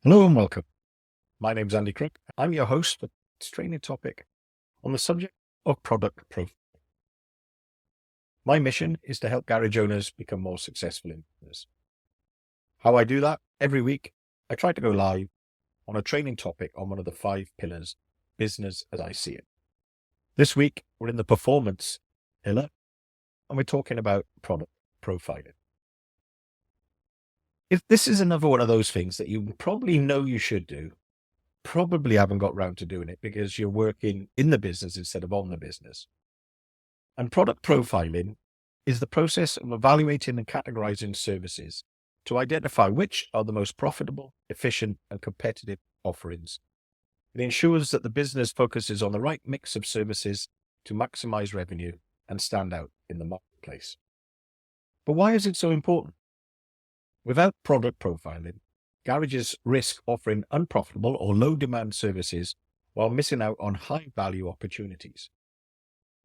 Hello and welcome. My name's Andy Crook. I'm your host for this training topic on the subject of product profile. My mission is to help garage owners become more successful in business. How I do that? Every week, I try to go live on a training topic on one of the 5 pillars, business as I see it. This week, we're in the performance pillar, and we're talking about product profiling. If this is another one of those things that you probably know you should do, probably haven't got round to doing it because you're working in the business instead of on the business. And product profiling is the process of evaluating and categorizing services to identify which are the most profitable, efficient, and competitive offerings. It ensures that the business focuses on the right mix of services to maximize revenue and stand out in the marketplace. But why is it so important? Without product profiling, garages risk offering unprofitable or low-demand services while missing out on high-value opportunities.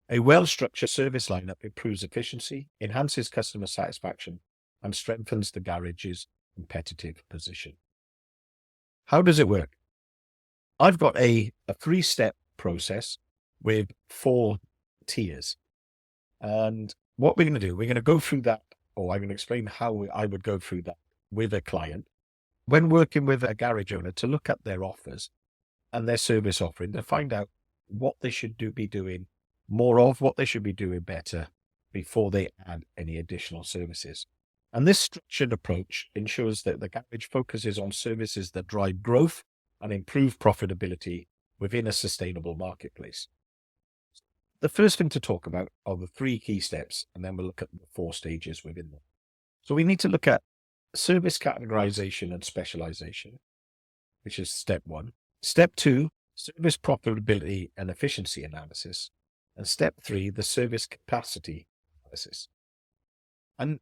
A well-structured service lineup improves efficiency, enhances customer satisfaction, and strengthens the garage's competitive position. How does it work? I've got a 3-step process with 4 tiers. And what we're going to do, we're going to go through that, or I'm going to explain how I would go through that with a client when working with a garage owner to look at their offers and their service offering to find out what they should be doing more of, what they should be doing better before they add any additional services. And this structured approach ensures that the garage focuses on services that drive growth and improve profitability within a sustainable marketplace. The first thing to talk about are the 3 key steps, and then we'll look at the 4 stages within them. So we need to look at service categorization and specialization, which is step 1. Step 2, service profitability and efficiency analysis. And step 3, the service capacity analysis. And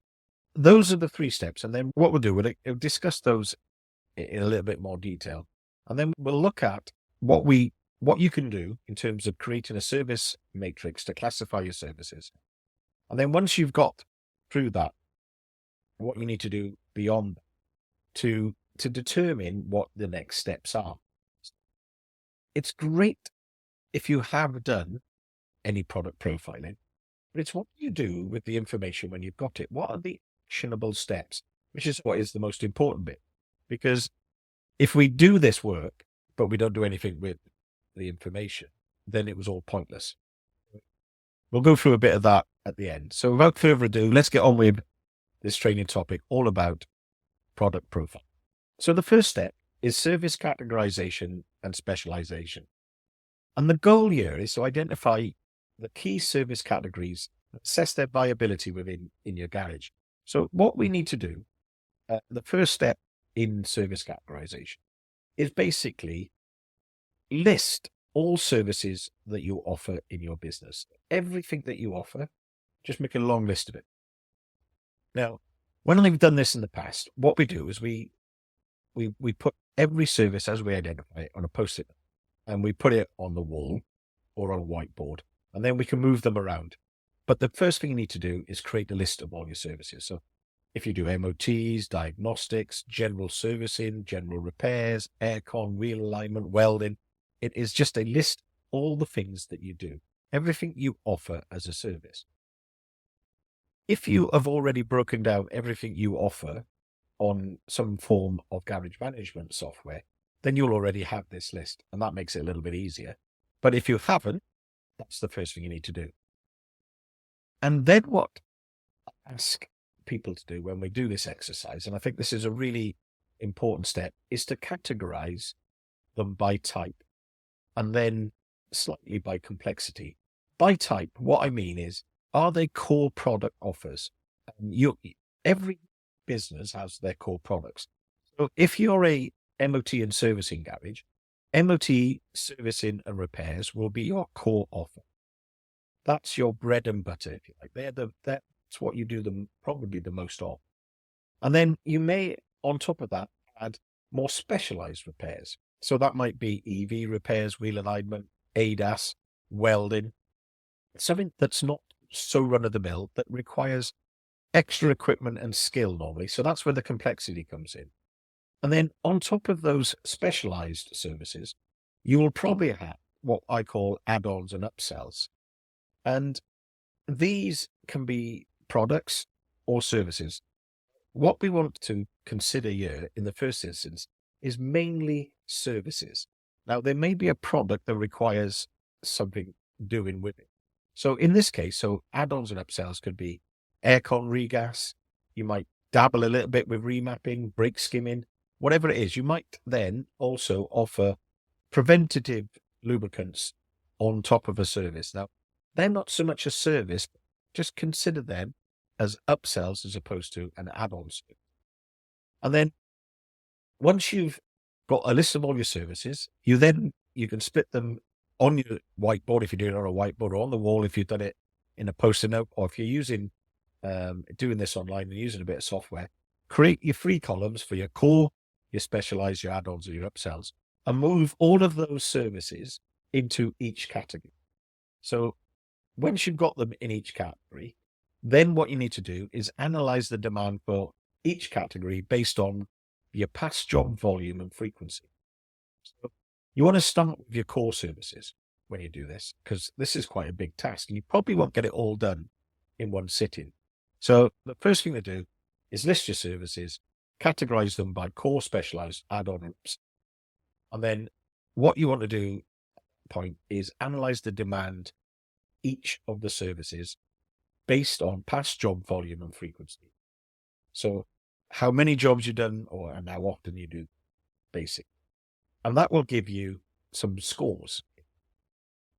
those are the 3 steps. And then what we'll do, we'll discuss those in a little bit more detail. And then we'll look at what you can do in terms of creating a service matrix to classify your services. And then once you've got through that, what you need to do beyond to determine what the next steps are. It's great if you have done any product profiling, but it's what you do with the information when you've got it. What are the actionable steps, which is what is the most important bit? Because if we do this work, but we don't do anything with the information, then it was all pointless. We'll go through a bit of that at the end. So without further ado, let's get on with this training topic all about product profile. So the first step is service categorization and specialization. And the goal here is to identify the key service categories, assess their viability in your garage. So what we need to do, the first step in service categorization is basically list all services that you offer in your business. Everything that you offer, just make a long list of it. Now, when I've done this in the past, what we do is we put every service as we identify it on a post-it, and we put it on the wall or on a whiteboard, and then we can move them around. But the first thing you need to do is create a list of all your services. So if you do MOTs, diagnostics, general servicing, general repairs, aircon, wheel alignment, welding, it is just a list of all the things that you do, everything you offer as a service. If you have already broken down everything you offer on some form of garage management software, then you'll already have this list, and that makes it a little bit easier. But if you haven't, that's the first thing you need to do. And then what I ask people to do when we do this exercise, and I think this is a really important step, is to categorize them by type and then slightly by complexity. By type, what I mean is, are they core product offers? Every business has their core products. So if you're a MOT and servicing garage, MOT, servicing and repairs will be your core offer. That's your bread and butter, if you like. That's what you do probably the most of. And then you may, on top of that, add more specialized repairs. So that might be EV repairs, wheel alignment, ADAS, welding, something that's not so run-of-the-mill, that requires extra equipment and skill normally. So that's where the complexity comes in. And then on top of those specialized services, you will probably have what I call add-ons and upsells. And these can be products or services. What we want to consider here in the first instance is mainly services. Now, there may be a product that requires something doing with it. So in this case, so add-ons and upsells could be aircon regas. You might dabble a little bit with remapping, brake skimming, whatever it is. You might then also offer preventative lubricants on top of a service. Now, they're not so much a service, just consider them as upsells as opposed to an add-on. And then once you've got a list of all your services, you can split them on your whiteboard if you're doing it on a whiteboard, or on the wall if you've done it in a post-it note, or if you're using doing this online and using a bit of software. Create your 3 columns for your core, your specialized, your add-ons, or your upsells, and move all of those services into each category. So once you've got them in each category, then what you need to do is analyze the demand for each category based on your past job volume and frequency. So you want to start with your core services when you do this, because this is quite a big task and you probably won't get it all done in one sitting. So the first thing to do is list your services, categorize them by core, specialized, add-on, and then what you want to do is analyze the demand each of the services based on past job volume and frequency. So how many jobs you've done and how often you do, basic. And that will give you some scores.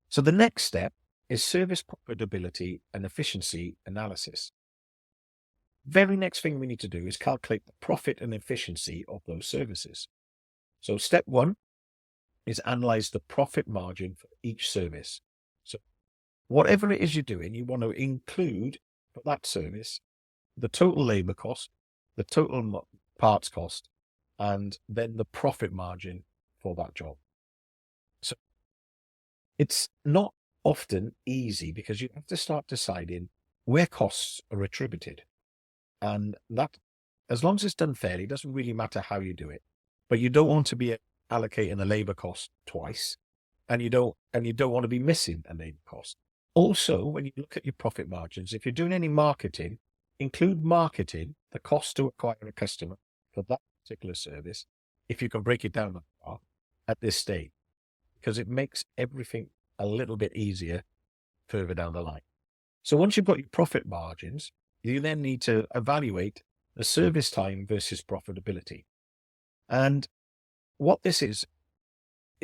So the next step is service profitability and efficiency analysis. Very next thing we need to do is calculate the profit and efficiency of those services. So step 1 is analyze the profit margin for each service. So whatever it is you're doing, you want to include for that service the total labor cost, the total parts cost, and then the profit margin for that job. So it's not often easy because you have to start deciding where costs are attributed. And that, as long as it's done fairly, doesn't really matter how you do it. But you don't want to be allocating a labor cost twice, and you don't want to be missing a labor cost. Also, when you look at your profit margins, if you're doing any marketing, include marketing, the cost to acquire a customer for that particular service, if you can break it down at this stage, because it makes everything a little bit easier further down the line. So once you've got your profit margins, you then need to evaluate the service time versus profitability. And what this is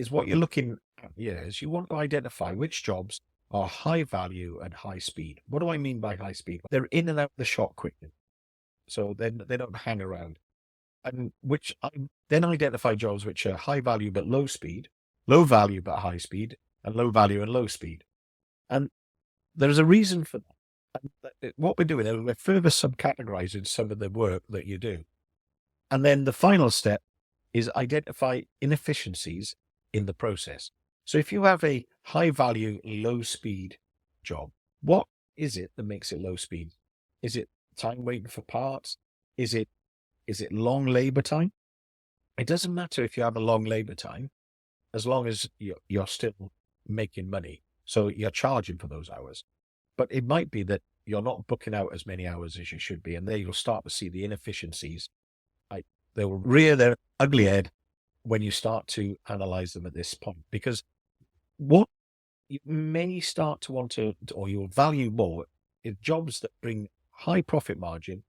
what you're looking at here is you want to identify which jobs are high value and high speed. What do I mean by high speed? They're in and out the shop quickly. So then they don't hang around. And which I then identify jobs which are high value but low speed, low value but high speed, and low value and low speed. And there's a reason for that. And what we're doing is we're further subcategorizing some of the work that you do. And then the final step is identify inefficiencies in the process. So if you have a high value, low speed job, what is it that makes it low speed? Is it time waiting for parts? Is it long labor time? It doesn't matter if you have a long labor time, as long as you're still making money. So you're charging for those hours. But it might be that you're not booking out as many hours as you should be. And there you'll start to see the inefficiencies. They will rear their ugly head when you start to analyze them at this point, because what you may start to want to, or you'll value more, is jobs that bring high profit margin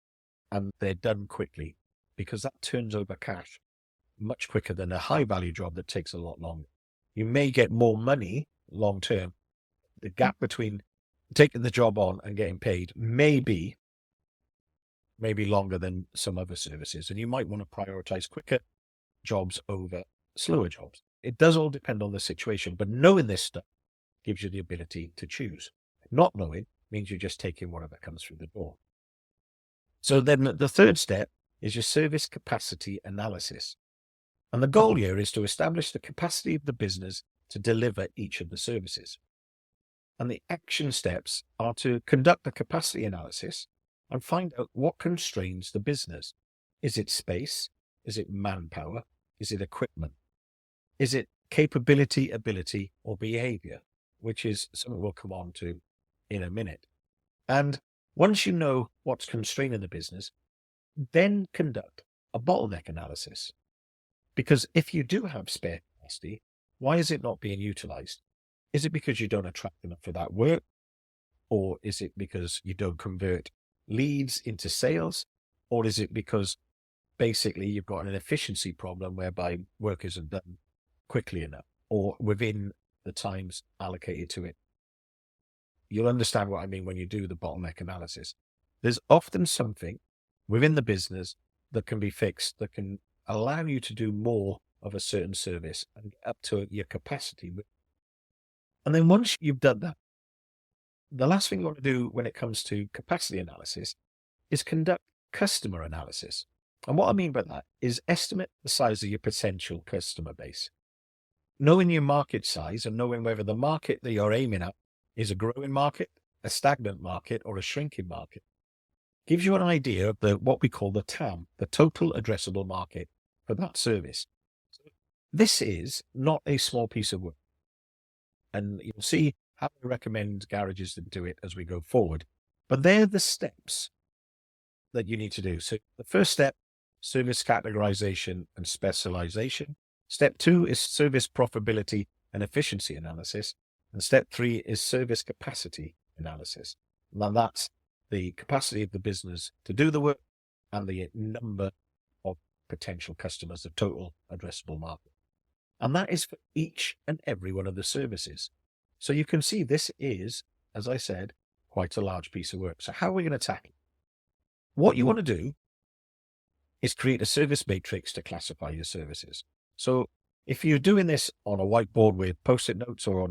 and they're done quickly, because that turns over cash much quicker than a high value job that takes a lot longer. You may get more money long term. The gap between taking the job on and getting paid may be longer than some other services, and you might want to prioritize quicker jobs over slower jobs. It does all depend on the situation, but knowing this stuff gives you the ability to choose. Not knowing means you're just taking whatever comes through the door. So then the third step is your service capacity analysis. And the goal here is to establish the capacity of the business to deliver each of the services. And the action steps are to conduct the capacity analysis and find out what constrains the business. Is it space? Is it manpower? Is it equipment? Is it capability, ability, or behavior? Which is something we'll come on to in a minute. And once you know what's constraining the business, then conduct a bottleneck analysis. Because if you do have spare capacity, why is it not being utilized? Is it because you don't attract enough for that work? Or is it because you don't convert leads into sales? Or is it because basically you've got an efficiency problem whereby work isn't done quickly enough or within the times allocated to it? You'll understand what I mean when you do the bottleneck analysis. There's often something within the business that can be fixed that can allow you to do more of a certain service and get up to your capacity. And then once you've done that, the last thing you want to do when it comes to capacity analysis is conduct customer analysis. And what I mean by that is estimate the size of your potential customer base. Knowing your market size and knowing whether the market that you're aiming at is a growing market, a stagnant market, or a shrinking market gives you an idea of what we call the TAM, the total addressable market for that service. This is not a small piece of work. And you'll see how I recommend garages that do it as we go forward. But they're the steps that you need to do. So the first step, service categorization and specialization. Step 2 is service profitability and efficiency analysis. And step 3 is service capacity analysis. Now that's the capacity of the business to do the work and the number of potential customers, the total addressable market. And that is for each and every one of the services. So you can see this is, as I said, quite a large piece of work. So how are we going to tackle it? What you want to do is create a service matrix to classify your services. So if you're doing this on a whiteboard with Post-it notes or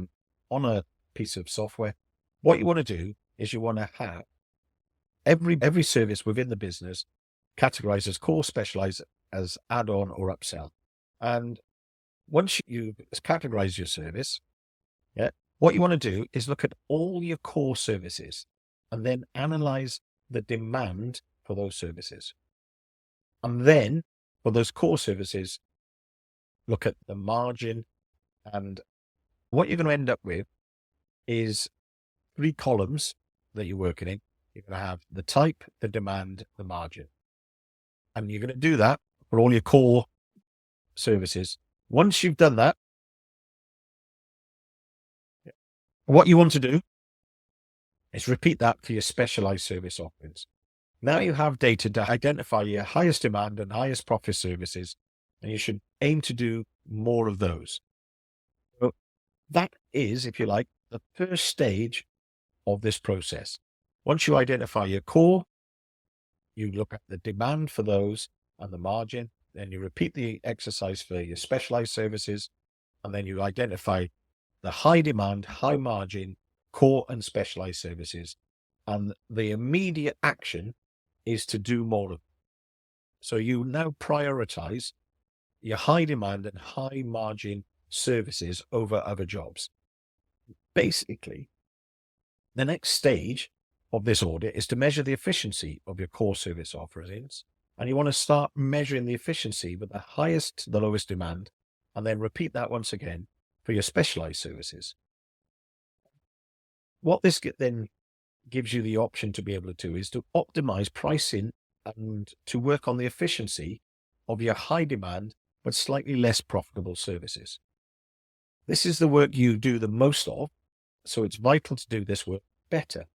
on a piece of software, what you want to do is you want to have every service within the business categorized as core, specialized, as add-on or upsell. And once you categorize your service, what you want to do is look at all your core services and then analyze the demand for those services. And then for those core services, look at the margin. And what you're going to end up with is 3 columns that you're working in. You're going to have the type, the demand, the margin. And you're going to do that for all your core services. Once you've done that, what you want to do is repeat that for your specialized service offerings. Now you have data to identify your highest demand and highest profit services, and you should aim to do more of those. So that is, if you like, the first stage of this process. Once you identify your core, you look at the demand for those and the margin, then you repeat the exercise for your specialized services, and then you identify the high demand, high margin, core and specialized services. And the immediate action is to do more of them. So you now prioritize your high demand and high margin services over other jobs. Basically, the next stage of this audit is to measure the efficiency of your core service offerings. And you want to start measuring the efficiency with the highest to the lowest demand, and then repeat that once again for your specialized services. What this then gives you the option to be able to do is to optimize pricing and to work on the efficiency of your high demand but slightly less profitable services. This is the work you do the most of, so it's vital to do this work better.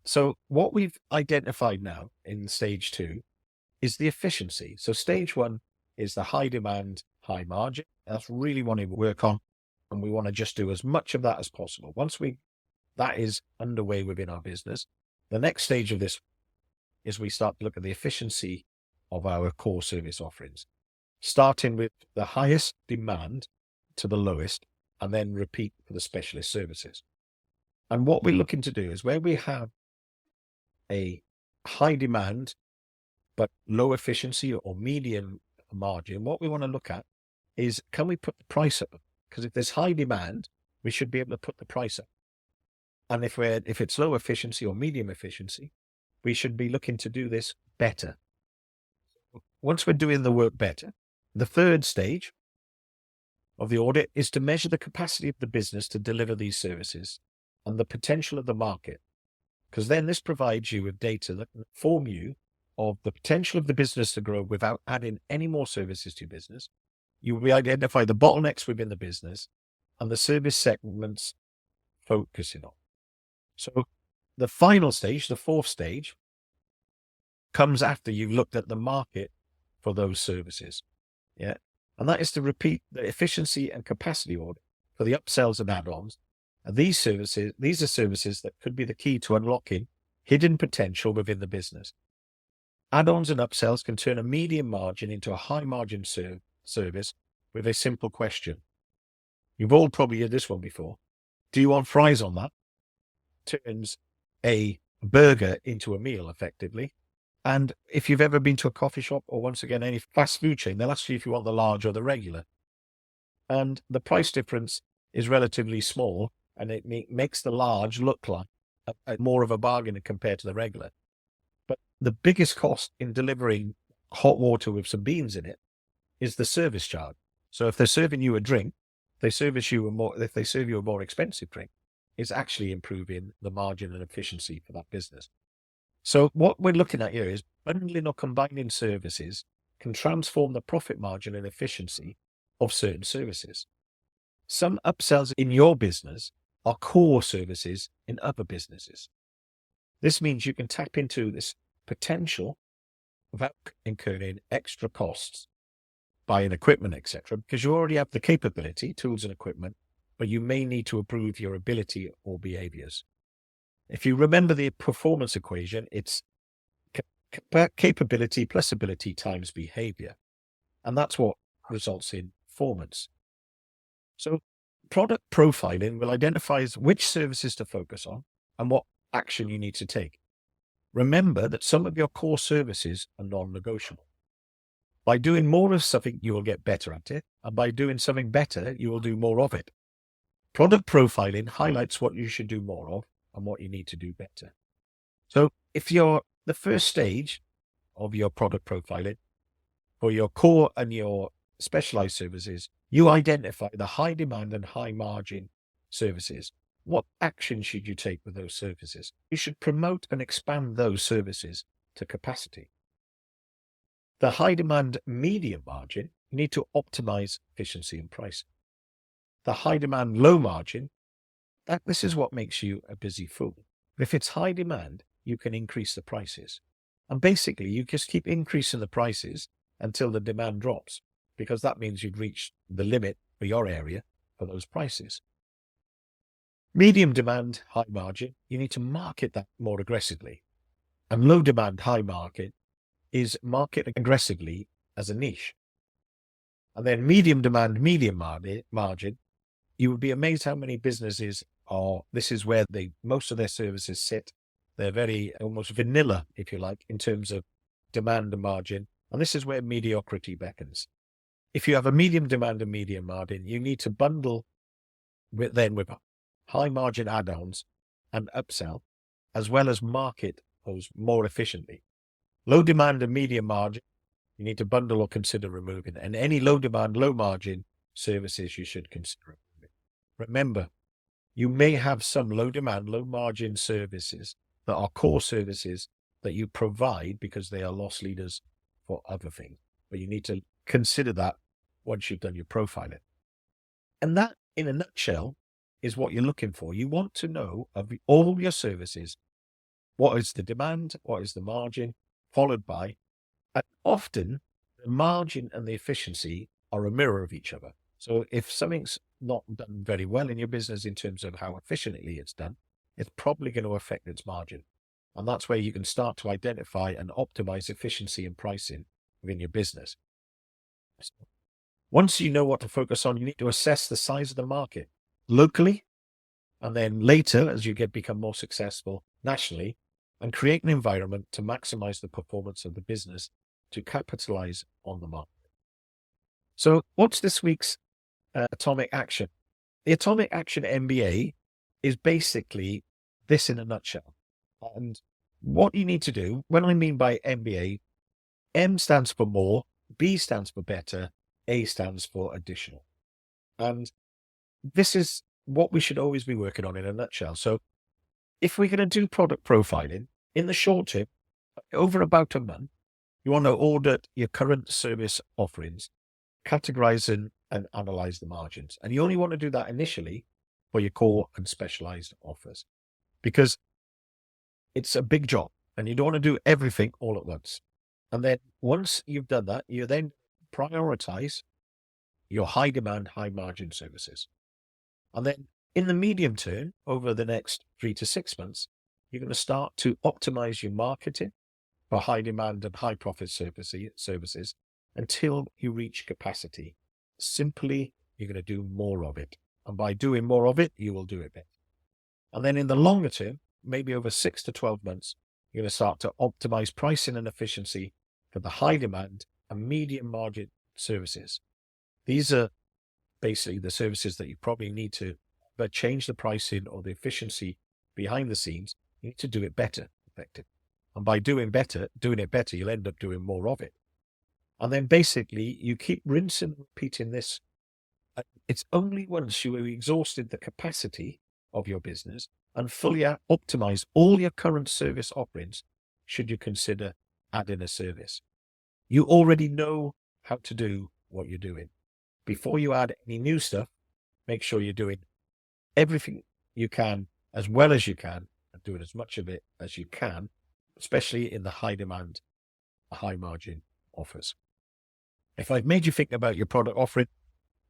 So what we've identified now in stage 2 is the efficiency. So stage 1 is the high demand, high margin. That's really what we work on, and we want to just do as much of that as possible. Once that is underway within our business, the next stage of this is we start to look at the efficiency of our core service offerings, starting with the highest demand to the lowest, and then repeat for the specialist services. And what we're looking to do is where we have a high demand but low efficiency or medium margin, what we want to look at is, can we put the price up? Because if there's high demand, we should be able to put the price up. And if it's low efficiency or medium efficiency, we should be looking to do this better. once we're doing the work better, the third stage of the audit is to measure the capacity of the business to deliver these services and the potential of the market. Because then this provides you with data that can inform you of the potential of the business to grow without adding any more services to your business. You will identify the bottlenecks within the business and the service segments focusing on. So the final stage, the fourth stage, comes after you've looked at the market for those services. Yeah. And that is to repeat the efficiency and capacity audit for the upsells and add-ons. And these are services that could be the key to unlocking hidden potential within the business. Add-ons and upsells can turn a medium margin into a high margin service with a simple question. You've all probably heard this one before. Do you want fries on that? Turns a burger into a meal effectively. And if you've ever been to a coffee shop or once again, any fast food chain, they'll ask you if you want the large or the regular. And the price difference is relatively small and it makes the large look like more of a bargain compared to the regular. But the biggest cost in delivering hot water with some beans in it is the service charge. So if they're serving you a drink, if they serve you a more expensive drink, it's actually improving the margin and efficiency for that business. So what we're looking at here is bundling or combining services can transform the profit margin and efficiency of certain services. Some upsells in your business are core services in other businesses. This means you can tap into this potential without incurring extra costs, buying equipment, etc., because you already have the capability, tools and equipment, but you may need to improve your ability or behaviors. If you remember the performance equation, it's capability plus ability times behavior. And that's what results in performance. So product profiling will identify which services to focus on and what action you need to take. Remember that some of your core services are non-negotiable. By doing more of something, you will get better at it. And by doing something better, you will do more of it. Product profiling highlights what you should do more of and what you need to do better. So if you're the first stage of your product profiling for your core and your specialized services, you identify the high demand and high margin services. What action should you take with those services? You should promote and expand those services to capacity. The high demand medium margin, you need to optimize efficiency and price. The high demand low margin, this is what makes you a busy fool. If it's high demand, you can increase the prices. And basically, you just keep increasing the prices until the demand drops, because that means you'd reach the limit for your area for those prices. Medium demand, high margin, you need to market that more aggressively. And low demand, high market is market aggressively as a niche. And then medium demand, medium margin, you would be amazed how many businesses this is where most of their services sit. They're very almost vanilla, if you like, in terms of demand and margin. And this is where mediocrity beckons. If you have a medium demand and medium margin, you need to bundle with high margin add-ons and upsell, as well as market those more efficiently. Low demand and medium margin, you need to bundle or consider removing. And any low demand, low margin services you should consider removing. Remember, you may have some low demand, low margin services that are core services that you provide because they are loss leaders for other things. But you need to consider that once you've done your profiling. And that, in a nutshell, is what you're looking for. You want to know of all your services, what is the demand, what is the margin, followed by, and often the margin and the efficiency are a mirror of each other. So if something's not done very well in your business in terms of how efficiently it's done, it's probably going to affect its margin. And that's where you can start to identify and optimize efficiency and pricing within your business. So once you know what to focus on, you need to assess the size of the market locally, and then later, as you become more successful nationally, and create an environment to maximize the performance of the business to capitalize on the market. So what's this week's Atomic Action? The Atomic Action MBA is basically this in a nutshell. And what you need to do, when I mean by MBA, M stands for more, B stands for better, A stands for additional. And this is what we should always be working on in a nutshell. So if we're going to do product profiling in the short term, over about a month, you want to audit your current service offerings, categorize and analyze the margins. And you only want to do that initially for your core and specialized offers, because it's a big job and you don't want to do everything all at once. And then once you've done that, you then prioritize your high demand, high margin services. And then in the medium term, over the next 3 to 6 months, you're going to start to optimize your marketing for high demand and high profit services until you reach capacity. Simply, you're going to do more of it. And by doing more of it, you will do it better. And then in the longer term, maybe over 6 to 12 months, you're going to start to optimize pricing and efficiency for the high demand and medium margin services. These are basically the services that you probably need to change the pricing or the efficiency behind the scenes. You need to do it better, effectively. And by doing it better, you'll end up doing more of it. And then basically you keep rinsing and repeating this. It's only once you have exhausted the capacity of your business and fully optimize all your current service offerings should you consider adding a service. You already know how to do what you're doing. Before you add any new stuff, make sure you're doing everything you can as well as you can and doing as much of it as you can, especially in the high demand, high margin offers. If I've made you think about your product offering,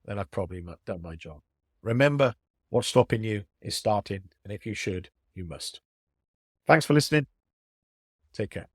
then I've probably done my job. Remember, what's stopping you is starting, and if you should, you must. Thanks for listening. Take care.